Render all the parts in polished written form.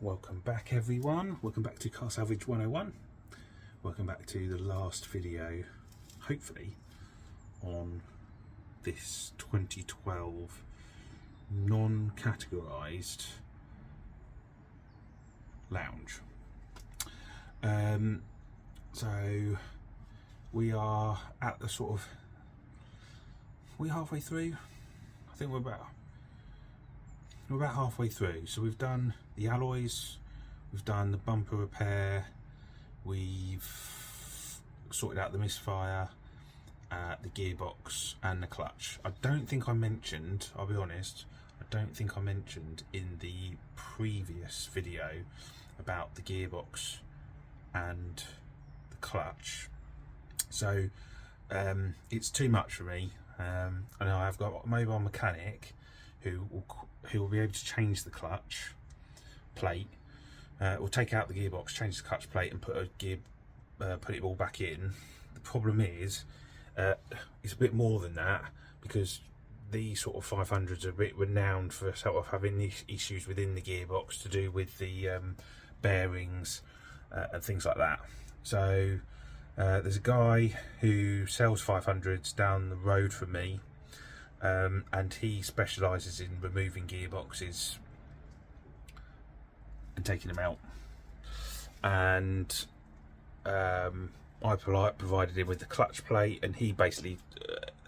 Welcome back everyone, welcome back to Car Salvage 101. Welcome back to the last video, hopefully, on this 2012 non-categorised lounge. So we are at the sort of, we're halfway through. I think we're about halfway through. So we've done the alloys, we've done the bumper repair, we've sorted out the misfire, the gearbox and the clutch. I don't think I mentioned, I'll be honest, I don't think I mentioned in the previous video about the gearbox and the clutch. So it's too much for me. I know I've got a mobile mechanic who will be able to change the clutch plate, or take out the gearbox, change the clutch plate and put it all back in. The problem is it's a bit more than that, because these sort of 500s are a bit renowned for sort of having issues within the gearbox to do with the bearings and things like that. So there's a guy who sells 500s down the road from me, and he specialises in removing gearboxes and taking them out, and I provided him with the clutch plate, and he basically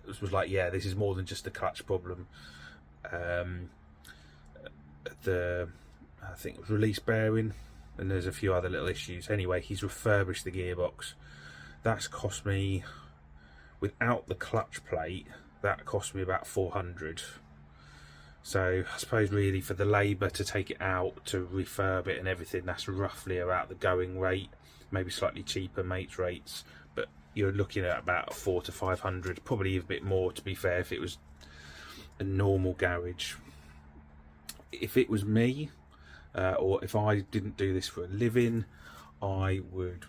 was like, yeah, this is more than just a clutch problem. I think it was release bearing, and there's a few other little issues. Anyway, he's refurbished the gearbox. That's cost me, without the clutch plate, that cost me about 400. So I suppose really for the labour to take it out, to refurb it and everything, that's roughly about the going rate, maybe slightly cheaper mates rates, but you're looking at about 400 to 500, probably a bit more to be fair if it was a normal garage. If it was me, or if I didn't do this for a living, I would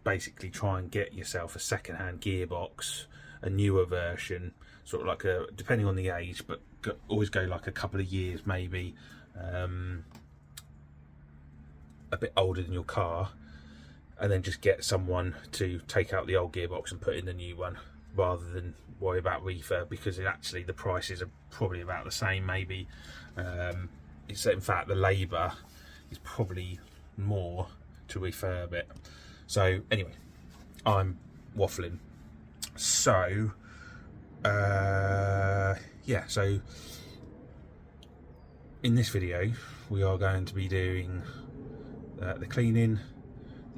basically try and get yourself a second-hand gearbox, a newer version, sort of like a, depending on the age, but always go like a couple of years maybe, a bit older than your car, and then just get someone to take out the old gearbox and put in the new one, rather than worry about refurb, because actually the prices are probably about the same maybe. It's, in fact, the labour is probably more to refurb it. So anyway, I'm waffling. So yeah, so in this video we are going to be doing the cleaning,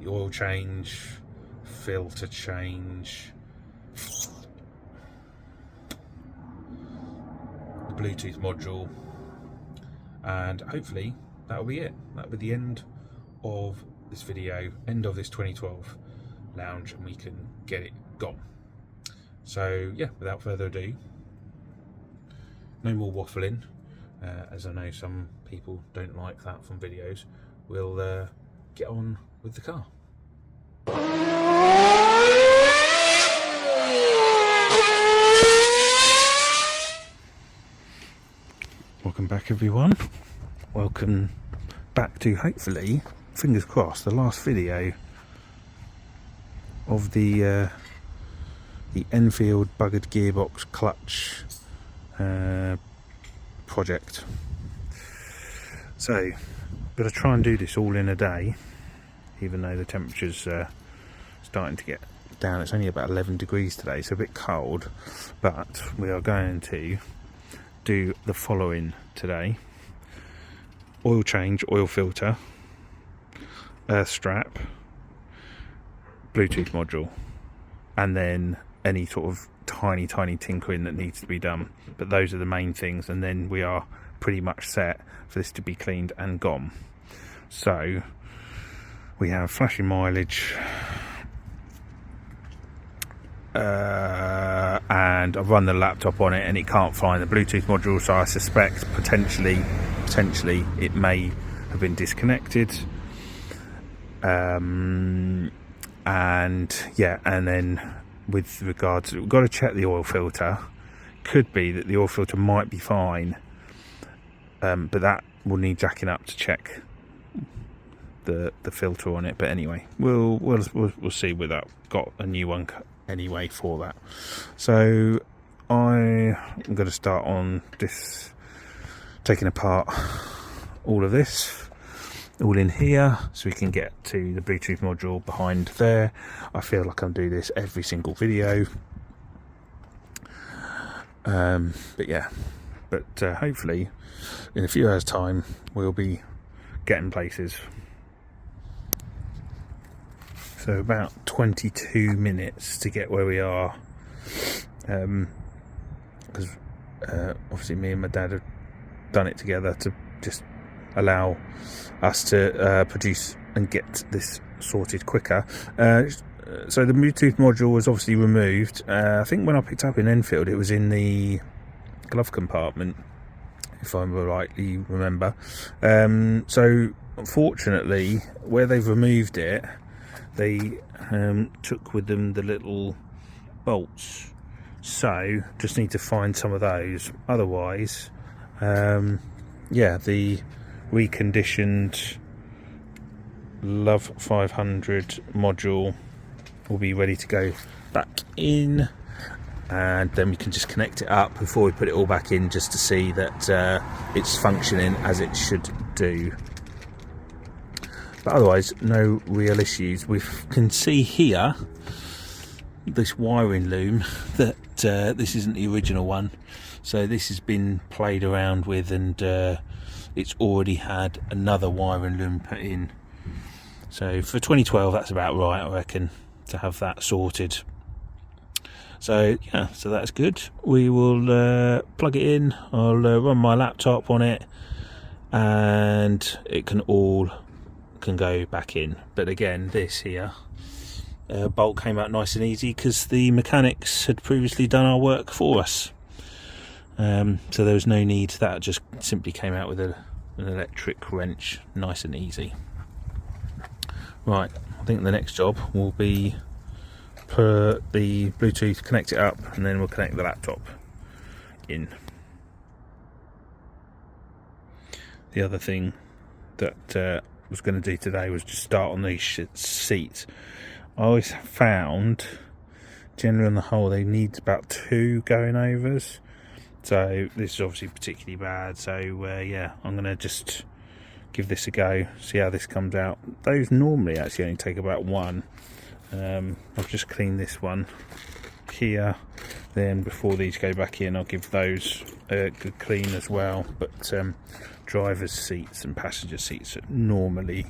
the oil change, filter change, the Bluetooth module, and hopefully that'll be it. That'll be the end of this video, end of this 2012 lounge, and we can get it gone. So yeah, without further ado, no more waffling, as I know some people don't like that from videos. We'll get on with the car. Welcome back everyone, welcome back to, hopefully, fingers crossed, the last video of the Enfield buggered gearbox clutch project. So I'm going to try and do this all in a day, even though the temperature's starting to get down. It's only about 11 degrees today, so a bit cold, but we are going to do the following today: oil change, oil filter, earth strap, Bluetooth module, and then any sort of tiny tinkering that needs to be done. But those are the main things, and then we are pretty much set for this to be cleaned and gone. So we have flashing mileage, and I've run the laptop on it and it can't find the Bluetooth module, so I suspect potentially it may have been disconnected. And yeah, and then with regards, we've got to check the oil filter. Could be that the oil filter might be fine, but that will need jacking up to check the filter on it. But anyway, we'll see with that. Got a new one anyway for that. So I'm going to start on this, taking apart all of this, all in here, so we can get to the Bluetooth module behind there. I feel like I'm doing this every single video, but yeah, hopefully in a few hours time we'll be getting places. So about 22 minutes to get where we are, because obviously me and my dad have done it together to just allow us to produce and get this sorted quicker. So the Bluetooth module was obviously removed. I think when I picked up in Enfield it was in the glove compartment, if I rightly remember. So unfortunately where they've removed it, they took with them the little bolts, so just need to find some of those. Otherwise yeah, the reconditioned Love 500 module will be ready to go back in, and then we can just connect it up before we put it all back in, just to see that it's functioning as it should do. But otherwise no real issues. We can see here this wiring loom that this isn't the original one, so this has been played around with, and it's already had another wiring loom put in. So for 2012 that's about right, I reckon, to have that sorted. So yeah, so that's good. We will plug it in. I'll run my laptop on it, and it can go back in. But again, this here bolt came out nice and easy because the mechanics had previously done our work for us. So there was no need. That just simply came out with an electric wrench, nice and easy. Right, I think the next job will be put the Bluetooth, connect it up, and then we'll connect the laptop in. The other thing that I was going to do today was just start on these seats. I always found, generally on the whole, they need about 2 going overs. So this is obviously particularly bad. So yeah, I'm going to just give this a go, see how this comes out. Those normally actually only take about 1. I've just cleaned this one here. Then before these go back in, I'll give those a good clean as well. But driver's seats and passenger seats are normally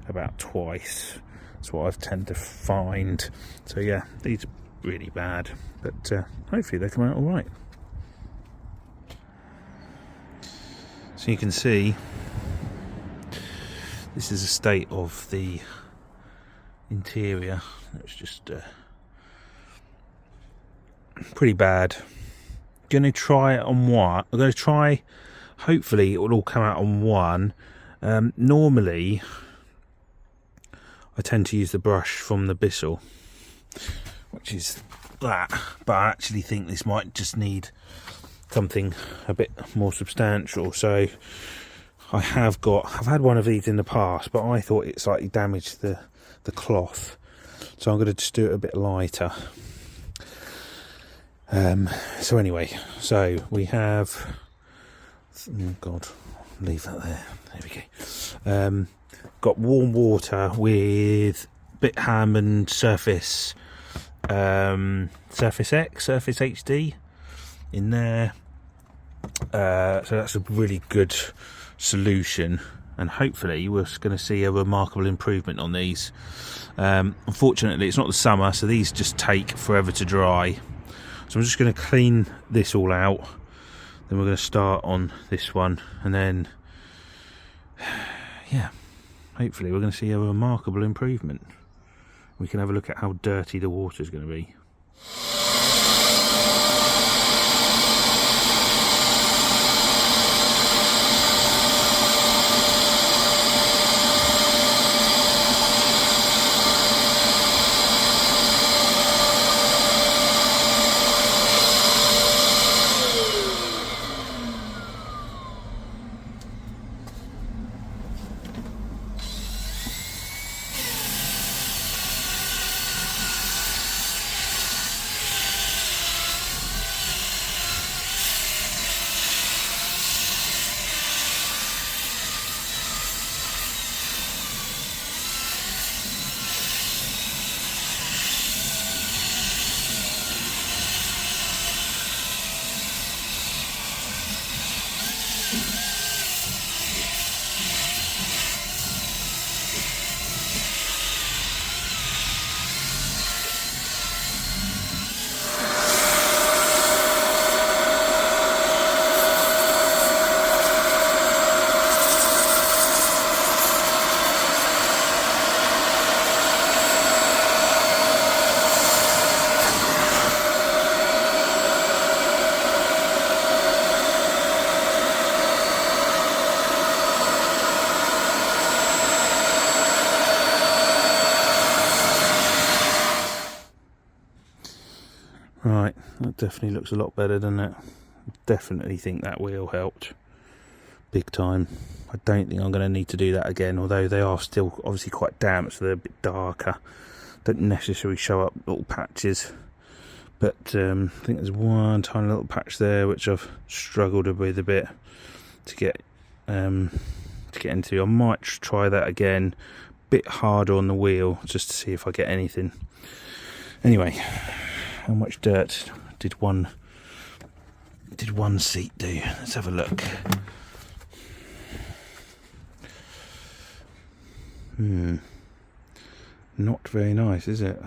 about twice. That's what I tend to find. So yeah, these are really bad, but hopefully they come out all right. So you can see this is the state of the interior. It's just pretty bad. Going to try it on one. I'm going to try, hopefully it will all come out on one. Normally I tend to use the brush from the Bissell, which is that, but I actually think this might just need something a bit more substantial. So I've had one of these in the past, but I thought it slightly damaged the cloth, so I'm going to just do it a bit lighter. So anyway, so we have, oh God, leave that there. There we go. Got warm water with Bit Hammond Surface X, Surface HD in there. So that's a really good solution, and hopefully we're going to see a remarkable improvement on these. Unfortunately it's not the summer, so these just take forever to dry. So I'm just going to clean this all out, then we're going to start on this one, and then yeah, hopefully we're going to see a remarkable improvement. We can have a look at how dirty the water is going to be. Right, that definitely looks a lot better, doesn't it? Definitely think that wheel helped big time. I don't think I'm going to need to do that again, although they are still obviously quite damp, so they're a bit darker. Don't necessarily show up little patches, but I think there's one tiny little patch there which I've struggled with a bit to get into. I might try that again, a bit harder on the wheel, just to see if I get anything. Anyway, how much dirt did one seat do? Let's have a look. Not very nice, is it?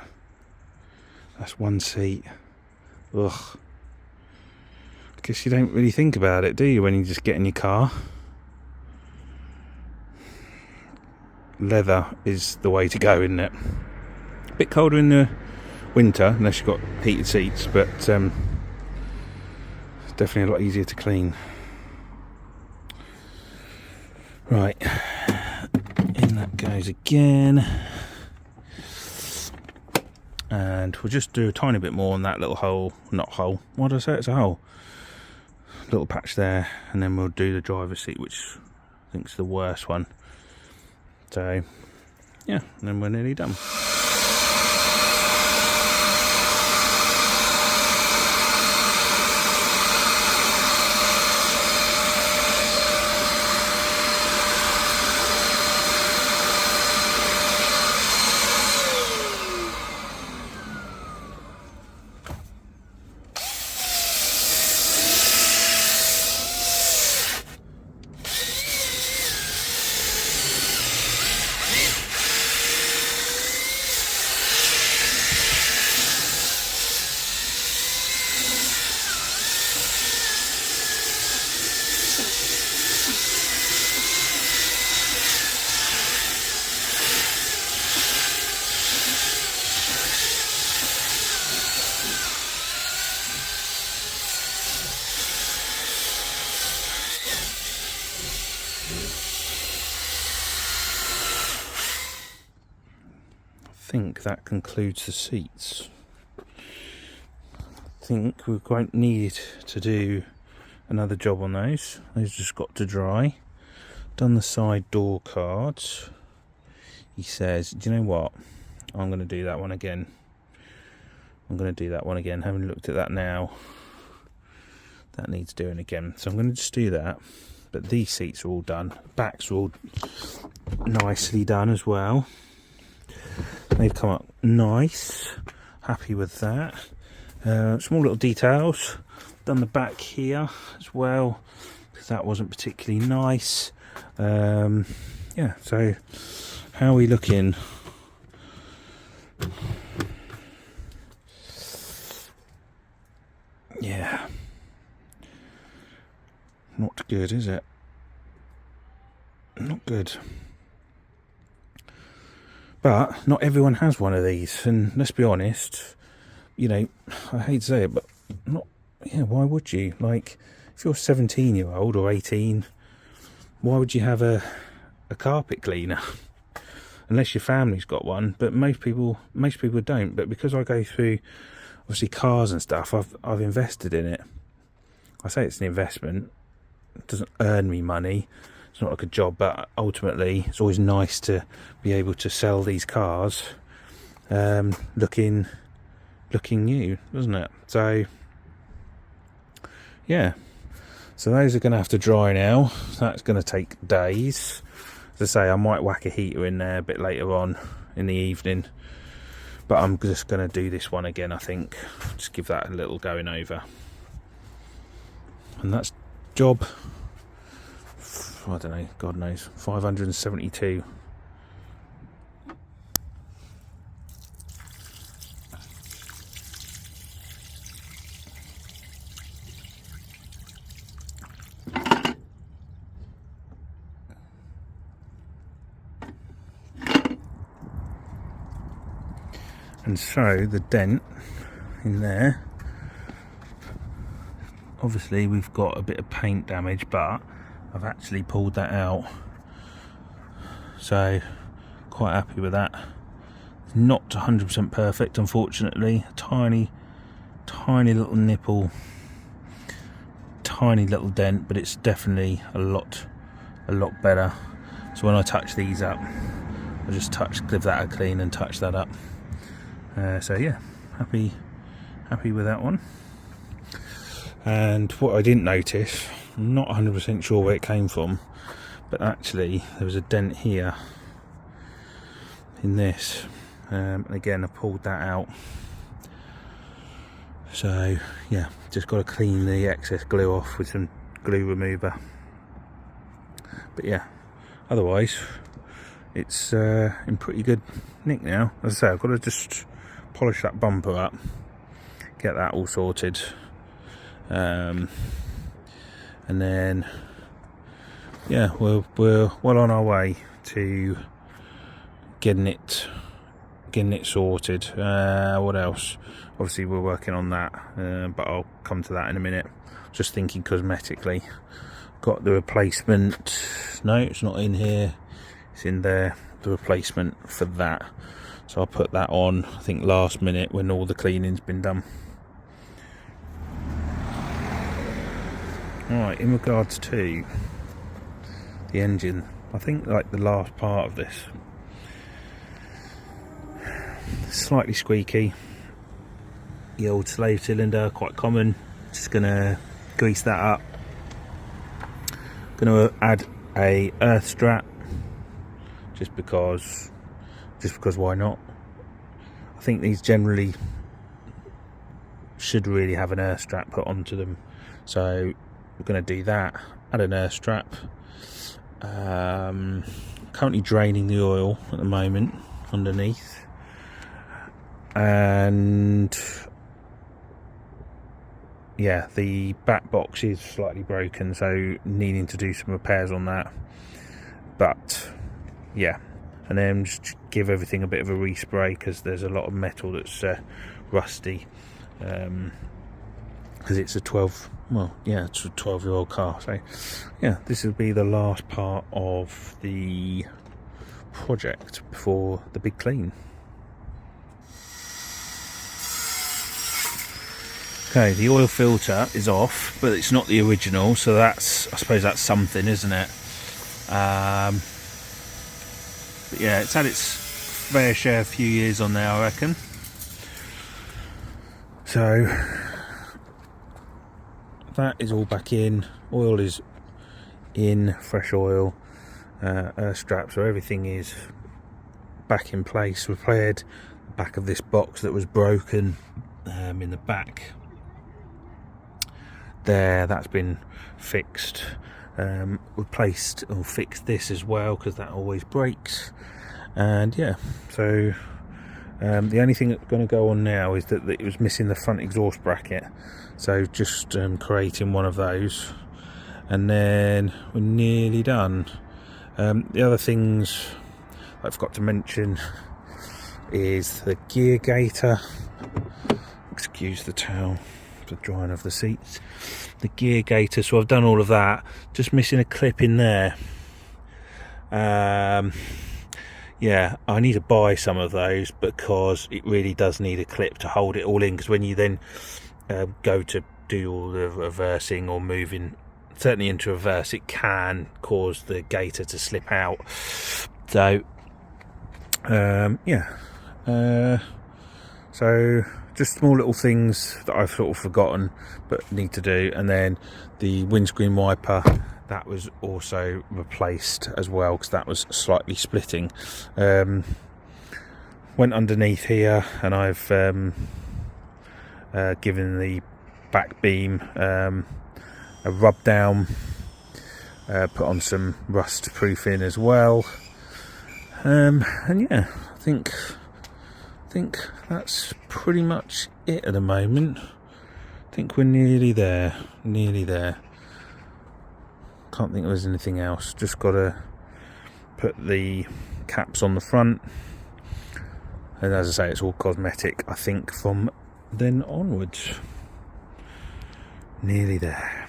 That's one seat. Ugh. I guess you don't really think about it, do you, when you just get in your car? Leather is the way to go, isn't it? A bit colder in the winter, unless you've got heated seats, but it's definitely a lot easier to clean. Right, in that goes again. And we'll just do a tiny bit more on that little hole, not hole, why did I say it's a hole? Little patch there, and then we'll do the driver's seat, which I think is the worst one. So, yeah, and then we're nearly done. I think that concludes the seats. I think we won't need to do another job on those. Those just got to dry. Done the side door cards. He says, do you know what? I'm going to do that one again. Having looked at that now, that needs doing again. So I'm going to just do that. But these seats are all done. Backs are all nicely done as well. They've come up nice. Happy with that. Small little details. Done the back here as well, because that wasn't particularly nice. Yeah, so how are we looking? Yeah. Not good, is it? Not good. But not everyone has one of these, and let's be honest, you know, I hate to say it, but why would you? Like, if you're 17-year-old or 18, why would you have a carpet cleaner? Unless your family's got one, but most people don't. But because I go through obviously cars and stuff, I've invested in it. I say it's an investment. It doesn't earn me money. It's not like a job, but ultimately it's always nice to be able to sell these cars looking new, doesn't it? So yeah, so those are going to have to dry now. That's going to take days. As I say, I might whack a heater in there a bit later on in the evening, but I'm just going to do this one again, I think. Just give that a little going over, and that's job, I don't know, God knows, 572. And so the dent in there, obviously we've got a bit of paint damage, but I've actually pulled that out, so quite happy with that. Not 100% perfect, unfortunately. Tiny tiny little nipple, tiny little dent, but it's definitely a lot better. So when I touch these up, I just give that a clean and touch that up. So yeah, happy with that one. And what I didn't notice, I'm not 100% sure where it came from, but actually there was a dent here in this, and again I pulled that out. So yeah, just got to clean the excess glue off with some glue remover. But yeah, otherwise it's in pretty good nick now. As I say, I've got to just polish that bumper up, get that all sorted, and then yeah, we're well on our way to getting it sorted. What else? Obviously we're working on that, but I'll come to that in a minute. Just thinking cosmetically, got the replacement. No, it's not in here, it's in there, the replacement for that. So I'll put that on, I think last minute when all the cleaning's been done. Alright, in regards to the engine, I think like the last part of this, slightly squeaky. The old slave cylinder, quite common. Just gonna grease that up. Gonna add a earth strap, just because why not? I think these generally should really have an earth strap put onto them, so we're going to do that. Add an earth strap. Currently draining the oil at the moment underneath, and yeah, the back box is slightly broken, so needing to do some repairs on that. But yeah, and then just give everything a bit of a respray, because there's a lot of metal that's rusty, because it's a 12-year-old car. So yeah, this will be the last part of the project before the big clean. Okay, the oil filter is off, but it's not the original, so I suppose that's something, isn't it? But yeah, it's had its fair share, a few years on there, I reckon. So that is all back in. Oil is in, fresh oil, earth strap, so everything is back in place. Repaired the back of this box that was broken in the back there. That's been fixed. Replaced or fixed this as well, because that always breaks. And yeah, so the only thing that's going to go on now is that it was missing the front exhaust bracket, so just creating one of those, and then we're nearly done. The other things I forgot to mention is the gear gaiter. Excuse the towel for drying of the seats. The gear gaiter, so I've done all of that, just missing a clip in there. Yeah, I need to buy some of those, because it really does need a clip to hold it all in, because when you then go to do all the reversing or moving, certainly into reverse, it can cause the gaiter to slip out. So yeah, so just small little things that I've sort of forgotten but need to do. And then the windscreen wiper, that was also replaced as well, because that was slightly splitting. Went underneath here, and I've given the back beam a rub down, put on some rust proofing as well, and yeah, I think that's pretty much it at the moment. I think we're nearly there. Can't think there's anything else. Just got to put the caps on the front, and as I say, it's all cosmetic, I think, from then onwards. Nearly there.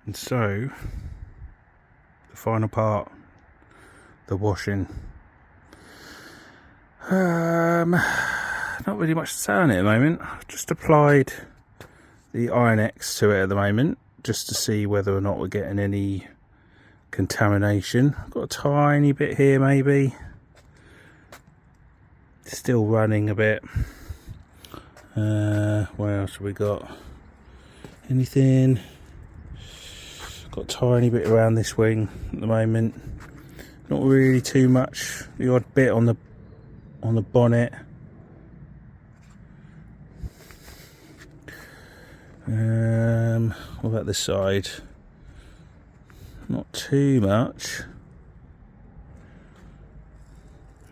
And so the final part, the washing. not really much to say on it at the moment. I've just applied the Iron X to it at the moment, just to see whether or not we're getting any contamination. I've got a tiny bit here maybe. Still running a bit. What else have we got? Anything? Got a tiny bit around this wing at the moment. Not really too much. The odd bit on the bonnet. What about this side? Not too much.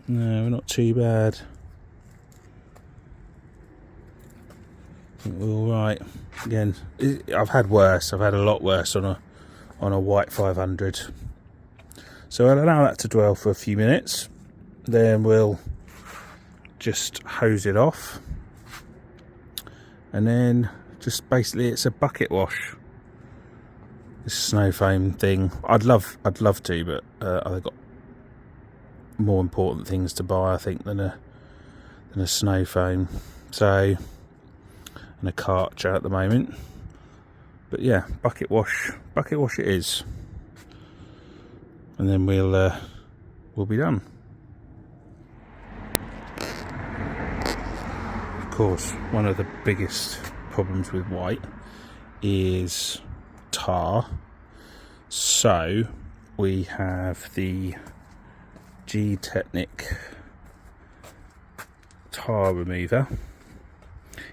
No, we're not too bad. I think we're all right. Again, I've had worse. I've had a lot worse on a white 500. So I'll allow that to dwell for a few minutes. Then we'll just hose it off, and then just basically it's a bucket wash. This snow foam thing. I'd love to, but I've got more important things to buy, I think, than a snow foam. So, and a Karcher at the moment. But yeah, bucket wash it is, and then we'll be done. Of course, one of the biggest problems with white is tar. So we have the G-Technic tar remover.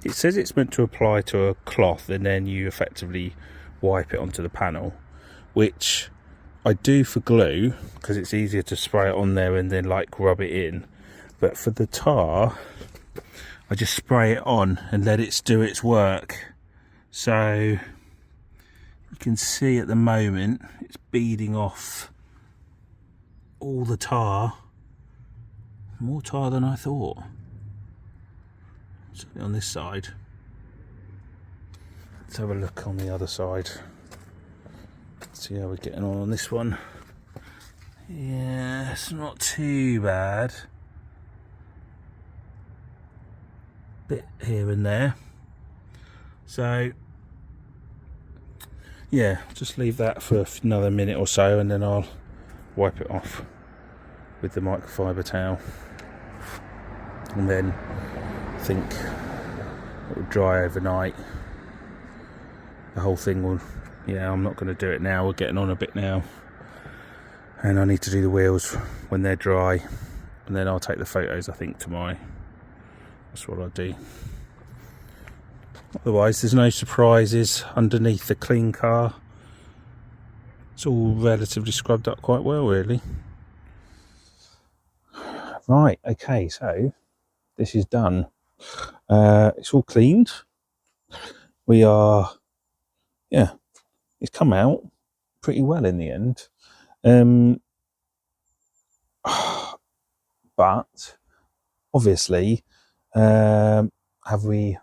It says it's meant to apply to a cloth and then you effectively wipe it onto the panel, which I do for glue because it's easier to spray it on there and then like rub it in. But for the tar, I just spray it on and let it do its work. So you can see at the moment it's beading off all the tar. More tar than I thought. Certainly on this side. Let's have a look on the other side. See how we're getting on this one. Yeah, it's not too bad. Bit here and there. So yeah, just leave that for another minute or so, and then I'll wipe it off with the microfiber towel, and then I think it will dry overnight. The whole thing will, yeah, I'm not going to do it now, we're getting on a bit now, and I need to do the wheels when they're dry, and then I'll take the photos I think tomorrow. That's what I'll do. Otherwise there's no surprises underneath the clean car. It's all relatively scrubbed up quite well really. Right, okay, so this is done. It's all cleaned. We are, yeah, it's come out pretty well in the end. But obviously, have we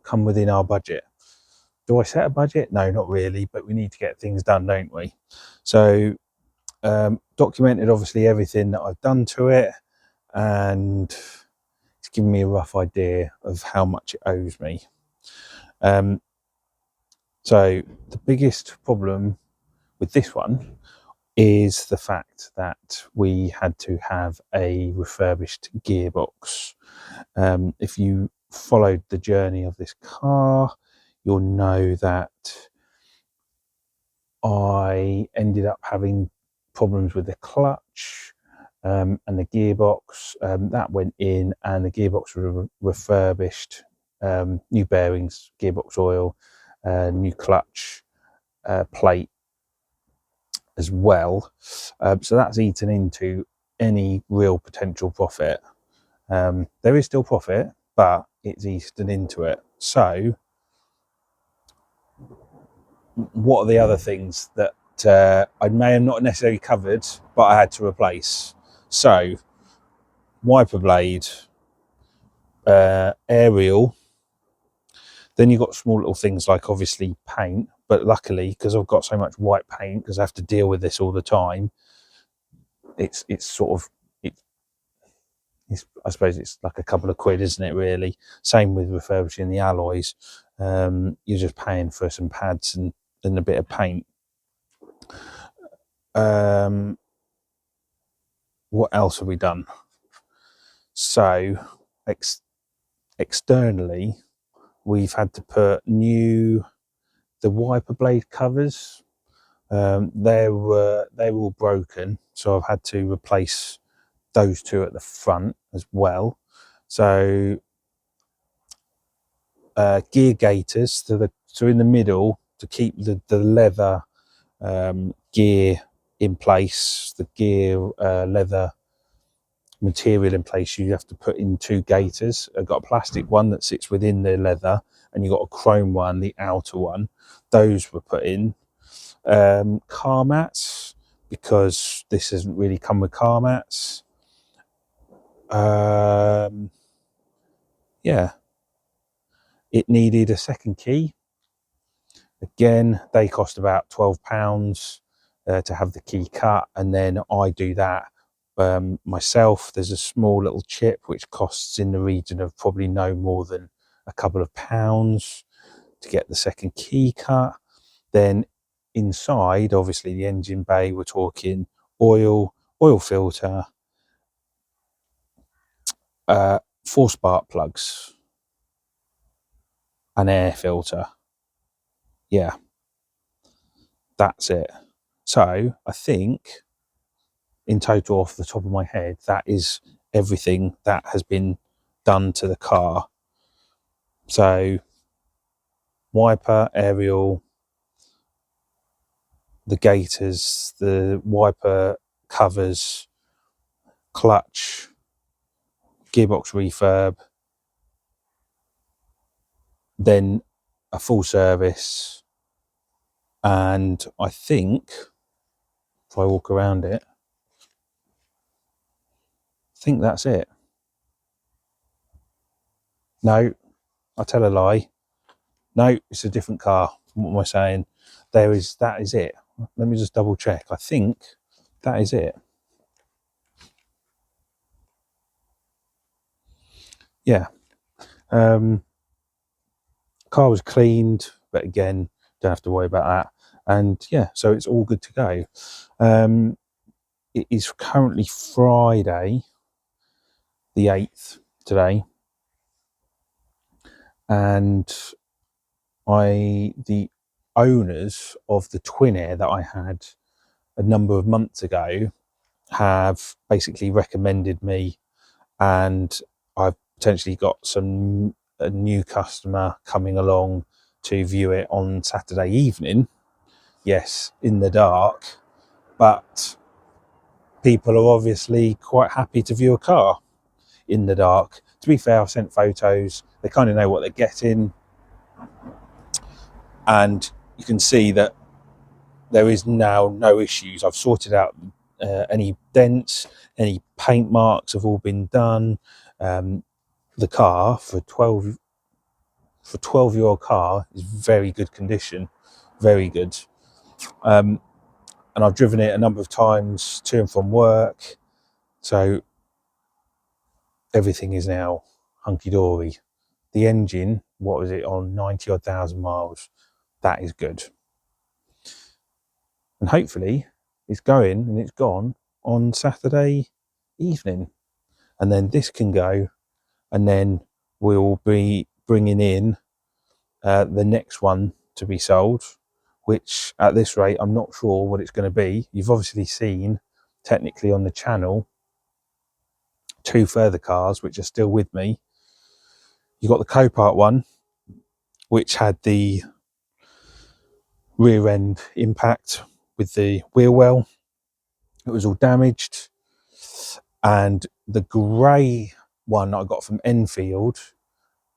come within our budget? Do I set a budget? No, not really, but we need to get things done, don't we? So documented obviously everything that I've done to it, and it's given me a rough idea of how much it owes me. So the biggest problem with this one is the fact that we had to have a refurbished gearbox. If you followed the journey of this car, you'll know that I ended up having problems with the clutch and the gearbox. That went in, and the gearbox was refurbished, new bearings, gearbox oil, new clutch plate as well. So that's eaten into any real potential profit. There is still profit, but it's eaten into it. So what are the other things that I may have not necessarily covered, but I had to replace? So wiper blade, aerial. Then you've got small little things like obviously paint, but luckily, because I've got so much white paint, because I have to deal with this all the time, it's I suppose it's like a couple of quid, isn't it, really? Same with refurbishing the alloys. You're just paying for some pads and a bit of paint. What else have we done? So externally, we've had to put the wiper blade covers. They were all broken, so I've had to replace those two at the front as well. So gear gaiters, so in the middle to keep the leather gear in place, the gear leather material in place, you have to put in two gaiters. I've got a plastic one that sits within the leather, and you've got a chrome one, the outer one. Those were put in. Car mats, because this hasn't really come with car mats. Yeah, it needed a second key. Again, they cost about £12 to have the key cut, and then I do that myself. There's a small little chip which costs in the region of probably no more than a couple of pounds to get the second key cut. Then inside, obviously the engine bay, we're talking oil filter, 4 spark plugs, an air filter. Yeah, that's it. So I think in total, off the top of my head, that is everything that has been done to the car. So wiper, aerial, the gaiters, the wiper covers, clutch, gearbox refurb, then a full service, and I think if I walk around it, I think that's it. No, I tell a lie. No, it's a different car. What am I saying? That is it. Let me just double check. I think that is it. Yeah. Car was cleaned, but again, don't have to worry about that. And yeah, so it's all good to go. It is currently Friday, the 8th today, and the owners of the Twin Air that I had a number of months ago have basically recommended me, and I've potentially got a new customer coming along to view it on Saturday evening. Yes, in the dark, but people are obviously quite happy to view a car in the dark. To be fair, I've sent photos. They kind of know what they're getting, and you can see that there is now no issues. I've sorted out any dents, any paint marks have all been done. The car for 12-year-old car is very good condition, very good. And I've driven it a number of times to and from work, so everything is now hunky-dory. The engine, what was it, on 90 odd thousand miles? That is good. And hopefully it's going and it's gone on Saturday evening, and then this can go, and then we'll be bringing in the next one to be sold, which at this rate I'm not sure what it's going to be. You've obviously seen technically on the channel 2 further cars which are still with me. You've got the Copart one, which had the rear end impact with the wheel well. It was all damaged. And the grey one I got from Enfield,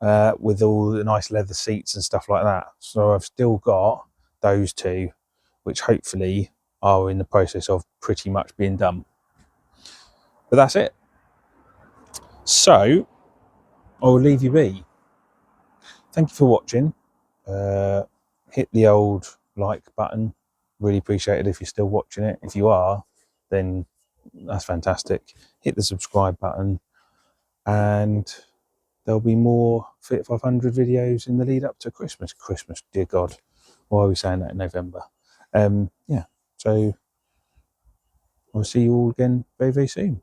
with all the nice leather seats and stuff like that. So I've still got those 2, which hopefully are in the process of pretty much being done. But that's it. So I will leave you be. Thank you for watching. Hit the old like button. Really appreciate it if you're still watching it. If you are, then that's fantastic. Hit the subscribe button. and there'll be more Fiat 500 videos in the lead up to Christmas. Christmas, dear God, why are we saying that in November? Yeah, so I'll see you all again very, very soon.